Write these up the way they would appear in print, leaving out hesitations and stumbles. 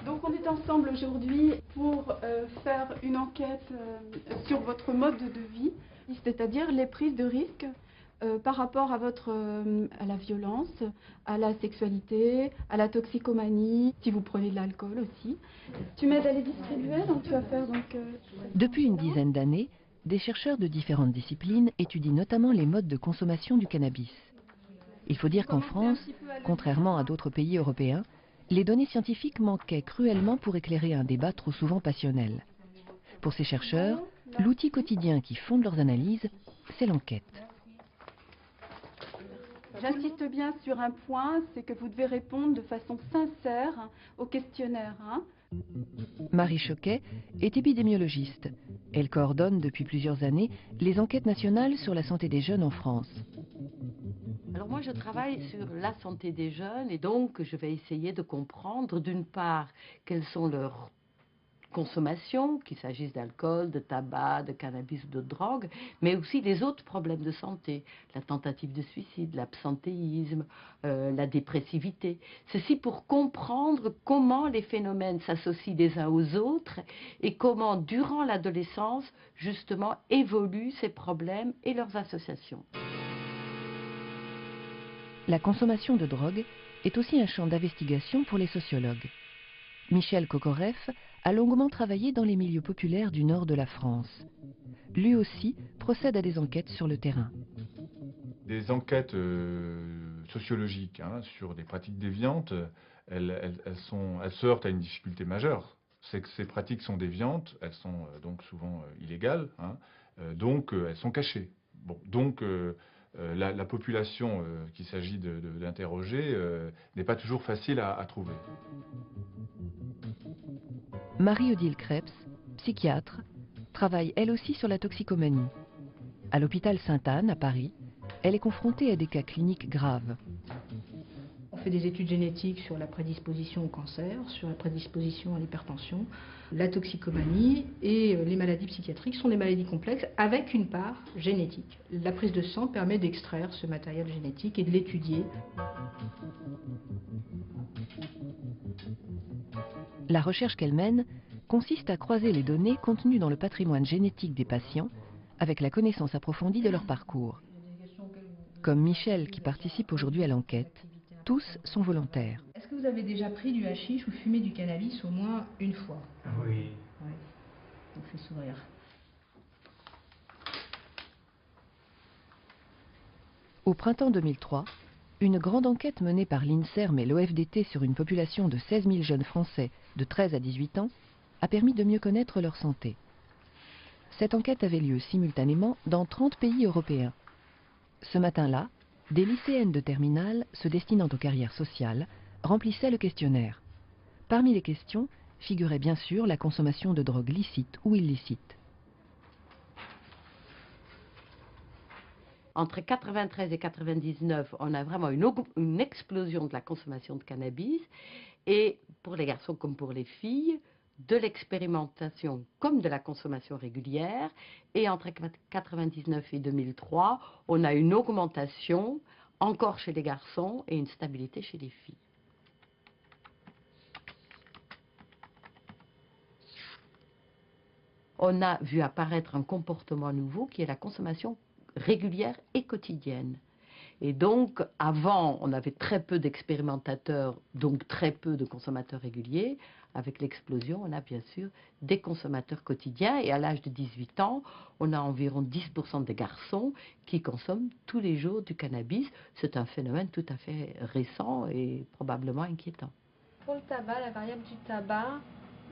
Donc on est ensemble aujourd'hui pour faire une enquête sur votre mode de vie, c'est-à-dire les prises de risques par rapport à à la violence, à la sexualité, à la toxicomanie, si vous prenez de l'alcool aussi. Tu m'aides à les distribuer, donc tu vas faire donc... Depuis une dizaine d'années, des chercheurs de différentes disciplines étudient notamment les modes de consommation du cannabis. Il faut dire qu'en France, contrairement à d'autres pays européens, les données scientifiques manquaient cruellement pour éclairer un débat trop souvent passionnel. Pour ces chercheurs, l'outil quotidien qui fonde leurs analyses, c'est l'enquête. J'insiste bien sur un point, c'est que vous devez répondre de façon sincère au questionnaire. Marie Choquet est épidémiologiste. Elle coordonne depuis plusieurs années les enquêtes nationales sur la santé des jeunes en France. Alors moi je travaille sur la santé des jeunes et donc je vais essayer de comprendre d'une part quelles sont leurs consommations, qu'il s'agisse d'alcool, de tabac, de cannabis ou de drogue, mais aussi les autres problèmes de santé, la tentative de suicide, l'absentéisme, la dépressivité. Ceci pour comprendre comment les phénomènes s'associent les uns aux autres et comment durant l'adolescence justement évoluent ces problèmes et leurs associations. La consommation de drogue est aussi un champ d'investigation pour les sociologues. Michel Kokoreff a longuement travaillé dans les milieux populaires du nord de la France. Lui aussi procède à des enquêtes sur le terrain. Des enquêtes sociologiques sur des pratiques déviantes, elles se heurtent à une difficulté majeure. C'est que ces pratiques sont déviantes, elles sont donc souvent illégales, donc elles sont cachées. Bon, donc la population qu'il s'agit d'interroger n'est pas toujours facile à trouver. Marie-Odile Krebs, psychiatre, travaille elle aussi sur la toxicomanie. À l'hôpital Sainte-Anne, à Paris, elle est confrontée à des cas cliniques graves. On fait des études génétiques sur la prédisposition au cancer, sur la prédisposition à l'hypertension. La toxicomanie et les maladies psychiatriques sont des maladies complexes avec une part génétique. La prise de sang permet d'extraire ce matériel génétique et de l'étudier. La recherche qu'elle mène consiste à croiser les données contenues dans le patrimoine génétique des patients avec la connaissance approfondie de leur parcours. Comme Michel qui participe aujourd'hui à l'enquête, tous sont volontaires. Est-ce que vous avez déjà pris du hashish ou fumé du cannabis au moins une fois? Oui. Oui. Ça me fait sourire. Au printemps 2003, une grande enquête menée par l'INSERM et l'OFDT sur une population de 16 000 jeunes Français de 13 à 18 ans a permis de mieux connaître leur santé. Cette enquête avait lieu simultanément dans 30 pays européens. Ce matin-là, des lycéennes de terminale se destinant aux carrières sociales remplissaient le questionnaire. Parmi les questions figurait bien sûr la consommation de drogue licite ou illicite. Entre 93 et 99, on a vraiment une explosion de la consommation de cannabis et pour les garçons comme pour les filles, de l'expérimentation comme de la consommation régulière. Et entre 99 et 2003, on a une augmentation encore chez les garçons et une stabilité chez les filles. On a vu apparaître un comportement nouveau qui est la consommation régulière et quotidienne. Et donc, avant, on avait très peu d'expérimentateurs, donc très peu de consommateurs réguliers. Avec l'explosion, on a bien sûr des consommateurs quotidiens. Et à l'âge de 18 ans, on a environ 10% des garçons qui consomment tous les jours du cannabis. C'est un phénomène tout à fait récent et probablement inquiétant. Pour le tabac, la variable du tabac,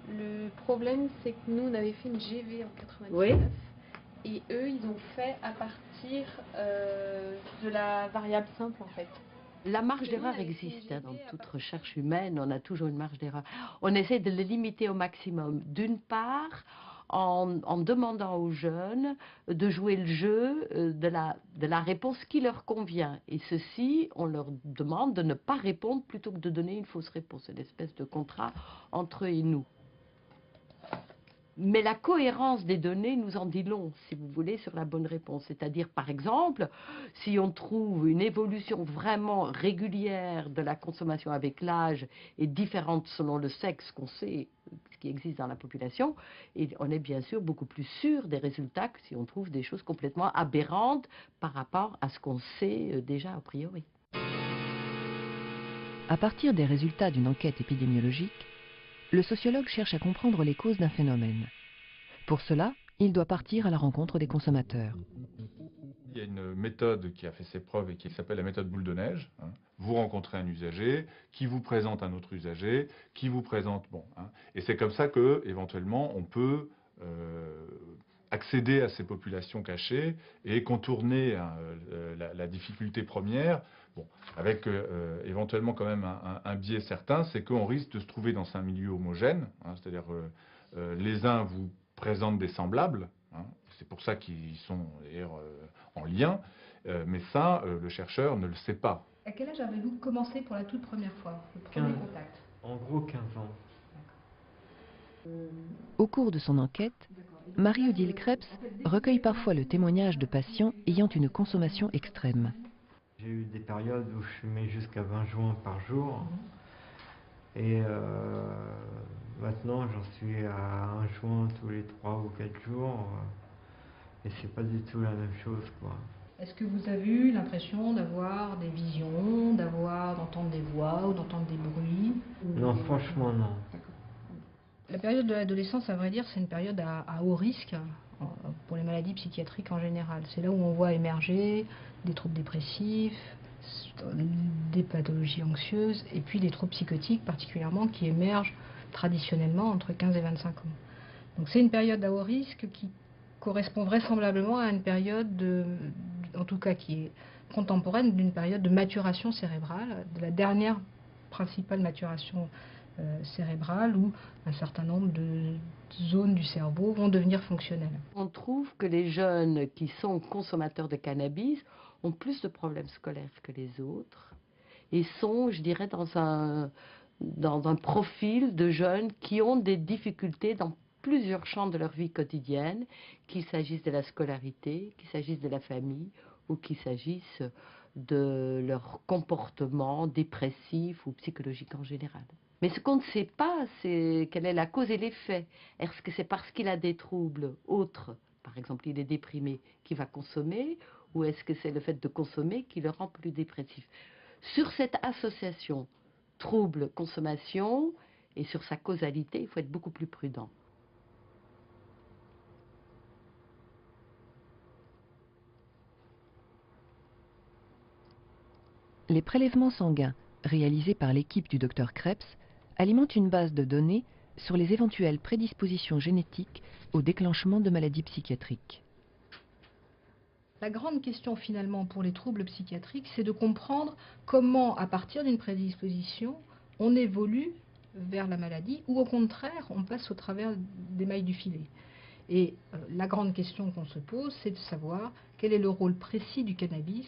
le problème, c'est que nous, on avait fait une GV en 99. Oui. Et eux, ils ont fait à partir de la variable simple, en fait. La marge d'erreur existe dans toute recherche humaine, on a toujours une marge d'erreur. On essaie de le limiter au maximum. D'une part, en demandant aux jeunes de jouer le jeu de la réponse qui leur convient. Et ceci, on leur demande de ne pas répondre plutôt que de donner une fausse réponse. C'est une espèce de contrat entre eux et nous. Mais la cohérence des données nous en dit long, si vous voulez, sur la bonne réponse. C'est-à-dire, par exemple, si on trouve une évolution vraiment régulière de la consommation avec l'âge et différente selon le sexe qu'on sait, ce qui existe dans la population, et on est bien sûr beaucoup plus sûr des résultats que si on trouve des choses complètement aberrantes par rapport à ce qu'on sait déjà a priori. À partir des résultats d'une enquête épidémiologique, le sociologue cherche à comprendre les causes d'un phénomène. Pour cela, il doit partir à la rencontre des consommateurs. Il y a une méthode qui a fait ses preuves et qui s'appelle la méthode boule de neige. Vous rencontrez un usager, qui vous présente un autre usager, qui vous présente... Et c'est comme ça que, éventuellement, on peut accéder à ces populations cachées et contourner la difficulté première, avec éventuellement quand même un biais certain, c'est qu'on risque de se trouver dans un milieu homogène, c'est-à-dire les uns vous présentent des semblables, c'est pour ça qu'ils sont d'ailleurs en lien, mais ça, le chercheur ne le sait pas. À quel âge avez-vous commencé pour la toute première fois, le premier contact? En gros 15 ans. Au cours de son enquête, Marie-Odile Krebs recueille parfois le témoignage de patients ayant une consommation extrême. J'ai eu des périodes où je fumais jusqu'à 20 joints par jour. Et maintenant, j'en suis à un joint tous les 3 ou 4 jours. Et c'est pas du tout la même chose, quoi. Est-ce que vous avez eu l'impression d'avoir des visions, d'entendre des voix ou d'entendre des bruits? Non, franchement, non. La période de l'adolescence, à vrai dire, c'est une période à haut risque pour les maladies psychiatriques en général. C'est là où on voit émerger des troubles dépressifs, des pathologies anxieuses et puis des troubles psychotiques particulièrement qui émergent traditionnellement entre 15 et 25 ans. Donc c'est une période à haut risque qui correspond vraisemblablement à une période, en tout cas qui est contemporaine, d'une période de maturation cérébrale, de la dernière principale maturation cérébrale où un certain nombre de zones du cerveau vont devenir fonctionnelles. On trouve que les jeunes qui sont consommateurs de cannabis ont plus de problèmes scolaires que les autres et sont, je dirais, dans un profil de jeunes qui ont des difficultés dans plusieurs champs de leur vie quotidienne, qu'il s'agisse de la scolarité, qu'il s'agisse de la famille ou qu'il s'agisse de leur comportement dépressif ou psychologique en général. Mais ce qu'on ne sait pas, c'est quelle est la cause et l'effet. Est-ce que c'est parce qu'il a des troubles autres, par exemple il est déprimé, qu'il va consommer, ou est-ce que c'est le fait de consommer qui le rend plus dépressif? Sur cette association trouble-consommation et sur sa causalité, il faut être beaucoup plus prudent. Les prélèvements sanguins réalisés par l'équipe du Dr Krebs alimentent une base de données sur les éventuelles prédispositions génétiques au déclenchement de maladies psychiatriques. La grande question finalement pour les troubles psychiatriques, c'est de comprendre comment, à partir d'une prédisposition, on évolue vers la maladie ou au contraire, on passe au travers des mailles du filet. Et la grande question qu'on se pose, c'est de savoir quel est le rôle précis du cannabis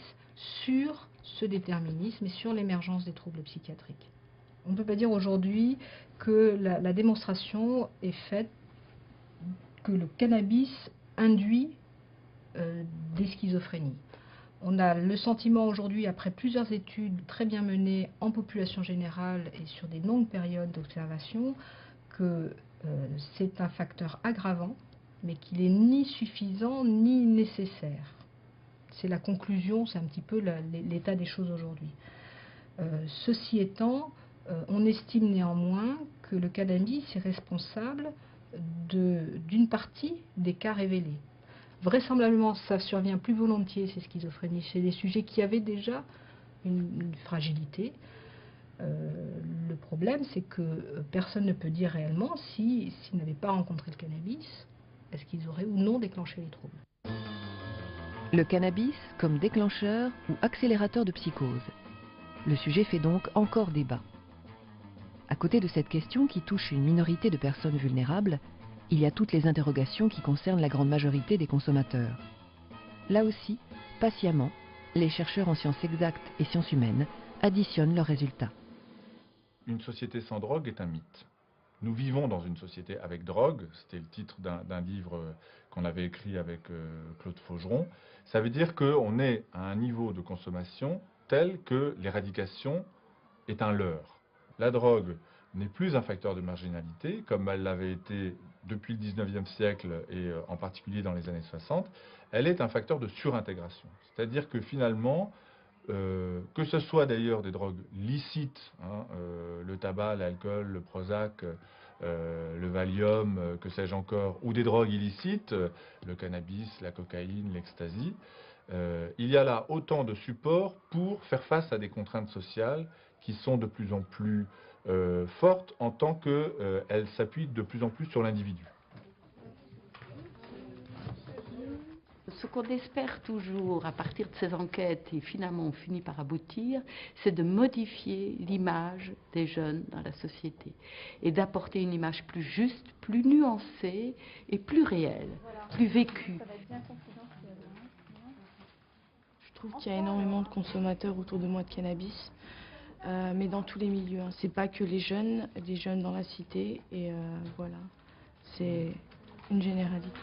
sur ce déterminisme et sur l'émergence des troubles psychiatriques. On ne peut pas dire aujourd'hui que la démonstration est faite que le cannabis induit des schizophrénies. On a le sentiment aujourd'hui, après plusieurs études très bien menées en population générale et sur des longues périodes d'observation, que c'est un facteur aggravant, mais qu'il n'est ni suffisant ni nécessaire. C'est la conclusion, c'est un petit peu l'état des choses aujourd'hui. Ceci étant, on estime néanmoins que le cannabis est responsable d'une partie des cas révélés. Vraisemblablement, ça survient plus volontiers, ces schizophrénies, chez des sujets qui avaient déjà une fragilité. Le problème, c'est que personne ne peut dire réellement s'ils n'avaient pas rencontré le cannabis, est-ce qu'ils auraient ou non déclenché les troubles. Le cannabis comme déclencheur ou accélérateur de psychose. Le sujet fait donc encore débat. À côté de cette question qui touche une minorité de personnes vulnérables, il y a toutes les interrogations qui concernent la grande majorité des consommateurs. Là aussi, patiemment, les chercheurs en sciences exactes et sciences humaines additionnent leurs résultats. Une société sans drogue est un mythe. Nous vivons dans une société avec drogue, c'était le titre d'un livre qu'on avait écrit avec Claude Faugeron. Ça veut dire qu'on est à un niveau de consommation tel que l'éradication est un leurre. La drogue n'est plus un facteur de marginalité, comme elle l'avait été depuis le 19e siècle et en particulier dans les années 60. Elle est un facteur de surintégration. C'est-à-dire que finalement, que ce soit d'ailleurs des drogues licites, hein, le tabac, l'alcool, le Prozac, le Valium, que sais-je encore, ou des drogues illicites, le cannabis, la cocaïne, l'ecstasy, il y a là autant de supports pour faire face à des contraintes sociales qui sont de plus en plus fortes en tant qu'elles s'appuient de plus en plus sur l'individu. Ce qu'on espère toujours à partir de ces enquêtes, et finalement on finit par aboutir, c'est de modifier l'image des jeunes dans la société et d'apporter une image plus juste, plus nuancée et plus réelle, plus vécue. Je trouve qu'il y a énormément de consommateurs autour de moi de cannabis, mais dans tous les milieux. Hein. C'est pas que les jeunes dans la cité, et voilà, c'est une généralité.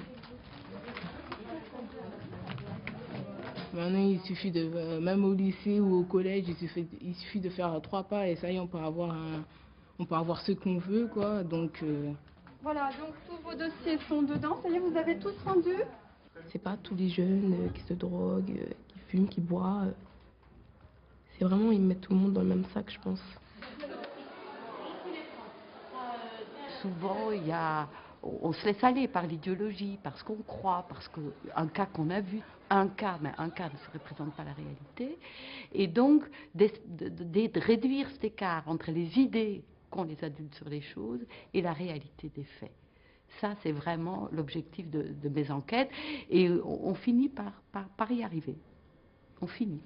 Maintenant, il suffit de, même au lycée ou au collège, il suffit de faire 3 pas et ça y est, on peut avoir ce qu'on veut, quoi. Donc, Voilà, donc tous vos dossiers sont dedans. Ça y est, vous avez tous rendu? C'est pas tous les jeunes qui se droguent, qui fument, qui boivent. C'est vraiment, ils mettent tout le monde dans le même sac, je pense. Souvent, on se laisse aller par l'idéologie, parce qu'on croit, parce qu'un cas qu'on a vu, un cas ne se représente pas la réalité. Et donc, de réduire cet écart entre les idées qu'ont les adultes sur les choses et la réalité des faits. Ça, c'est vraiment l'objectif de mes enquêtes. Et on finit par y arriver. On finit.